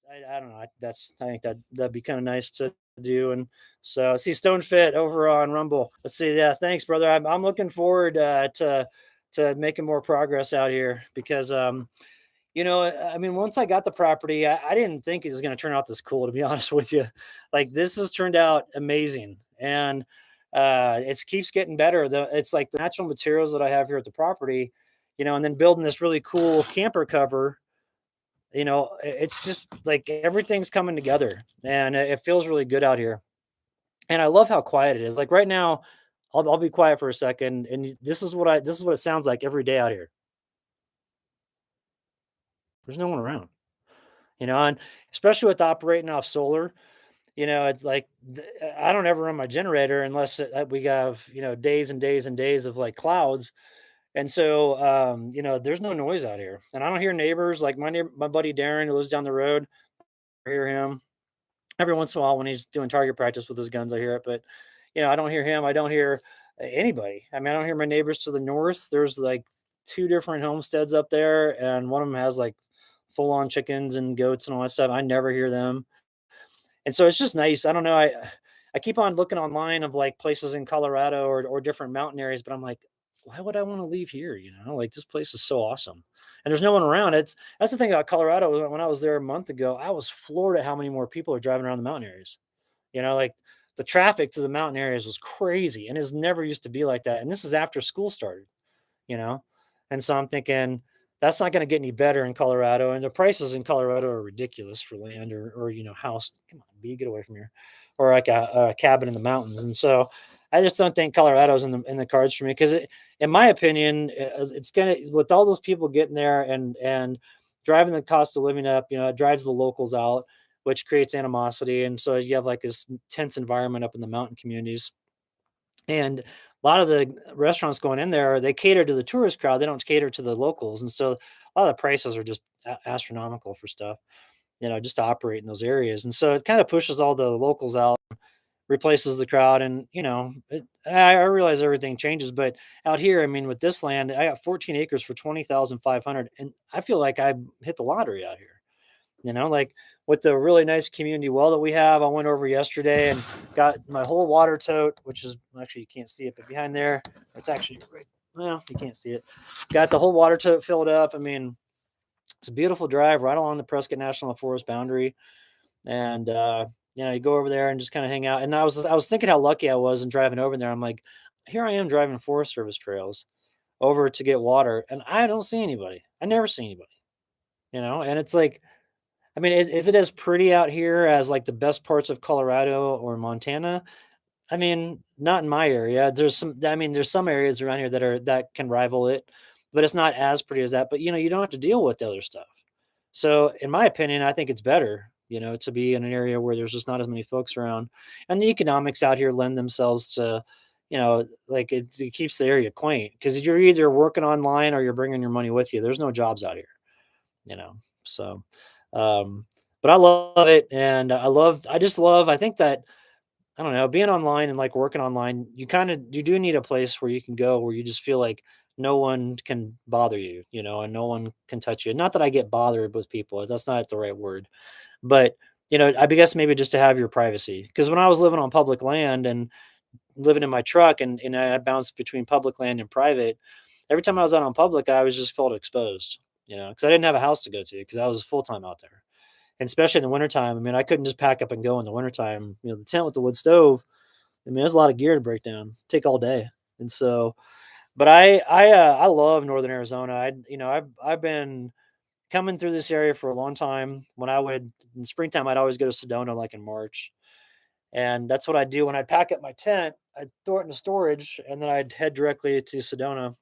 I don't know. I think that'd be kind of nice to do. And so see Stone Fit over on Rumble. Let's see. Yeah, thanks, brother. I'm looking forward to making more progress out here because I mean, once I got the property, I didn't think it was going to turn out this cool. To be honest with you, like this has turned out amazing, and it keeps getting better. It's like the natural materials that I have here at the property, and then building this really cool camper cover. It's just like everything's coming together, and it feels really good out here. And I love how quiet it is. Like right now, I'll be quiet for a second, and this is what it sounds like every day out here. There's no one around, and especially with operating off solar. It's like I don't ever run my generator unless we have days and days and days of like clouds, and so there's no noise out here, and I don't hear neighbors. Like my buddy Darren who lives down the road, I hear him every once in a while when he's doing target practice with his guns. I hear it, but I don't hear him. I don't hear anybody. I mean, I don't hear my neighbors to the north. There's like two different homesteads up there, and one of them has like full on chickens and goats and all that stuff. I never hear them. And so it's just nice. I don't know. I keep on looking online of like places in Colorado or different mountain areas, but I'm like, why would I want to leave here? Like this place is so awesome. And there's no one around. That's the thing about Colorado. When I was there a month ago, I was floored at how many more people are driving around the mountain areas. Like the traffic to the mountain areas was crazy and it's never used to be like that. And this is after school started, you know? And so I'm thinking that's not going to get any better in Colorado. And the prices in Colorado are ridiculous for land or house. Come on, B, get away from here. Or like a cabin in the mountains. And so I just don't think Colorado's in the cards for me because in my opinion, it's gonna with all those people getting there and driving the cost of living up. It drives the locals out, which creates animosity, and so you have like this tense environment up in the mountain communities. And a lot of the restaurants going in there, they cater to the tourist crowd. They don't cater to the locals, and so a lot of the prices are just astronomical for stuff. Just to operate in those areas, and so it kind of pushes all the locals out, replaces the crowd, and I realize everything changes, but out here, I mean, with this land, I got 14 acres for 20,500, and I feel like I hit the lottery out here. Like with the really nice community well that we have. I went over yesterday and got my whole water tote, which is actually you can't see it, but behind there, it's actually right. Well, you can't see it. Got the whole water tote filled up. I mean, it's a beautiful drive right along the Prescott National Forest boundary, and you go over there and just kind of hang out. And I was thinking how lucky I was in driving over there. I'm like, here I am driving Forest Service trails over to get water, and I don't see anybody. I never see anybody. And it's like I mean, is it as pretty out here as like the best parts of Colorado or Montana? I mean, not in my area. There's some areas around here that can rival it, but it's not as pretty as that. But you don't have to deal with the other stuff. So, in my opinion, I think it's better, to be in an area where there's just not as many folks around, and the economics out here lend themselves to, like it keeps the area quaint because you're either working online or you're bringing your money with you. There's no jobs out here, you know. So, um, but I love it, and I just love. I think that I don't know, being online and like working online, you do need a place where you can go where you just feel like no one can bother you, and no one can touch you. Not that I get bothered with people, that's not the right word, but I guess maybe just to have your privacy. Because when I was living on public land and living in my truck and I bounced between public land and private, every time I was out on public, I was just felt exposed, because I didn't have a house to go to because I was full time out there. And especially in the wintertime, I mean, I couldn't just pack up and go in the wintertime. The tent with the wood stove, I mean, there's a lot of gear to break down, take all day. And so, but I love Northern Arizona. I've been coming through this area for a long time. When I would in springtime, I'd always go to Sedona like in March. And that's what I'd do when I'd pack up my tent, I'd throw it into storage and then I'd head directly to Sedona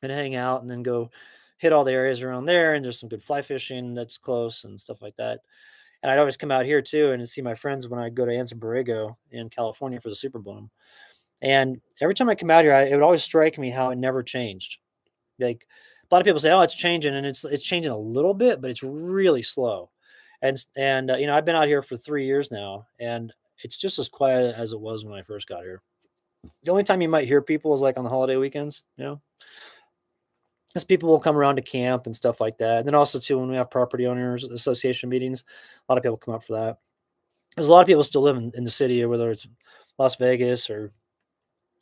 and hang out and then go hit all the areas around there. And there's some good fly fishing that's close and stuff like that. And I'd always come out here too and see my friends when I go to Anson Borrego in California for the Super Bowl. And every time I come out here, it would always strike me how it never changed. Like a lot of people say, "Oh, it's changing," and it's changing a little bit, but it's really slow. And I've been out here for 3 years now, and it's just as quiet as it was when I first got here. The only time you might hear people is like on the holiday weekends, Because people will come around to camp and stuff like that. And then also too, when we have property owners association meetings, a lot of people come up for that. There's a lot of people still live in the city, or whether it's Las Vegas or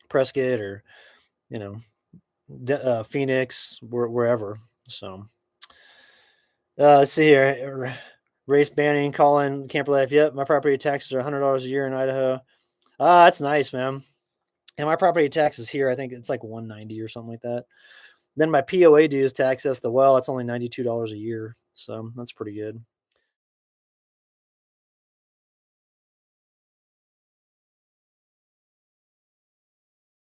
Prescott or you know Phoenix, wherever. So let's see here. Race banning, calling camper life. Yep, my property taxes are $100 a year in Idaho. Ah, that's nice, man. And my property taxes here, I think it's like 190 or something like that. Then my POA dues to access the well, it's only $92 a year. So that's pretty good.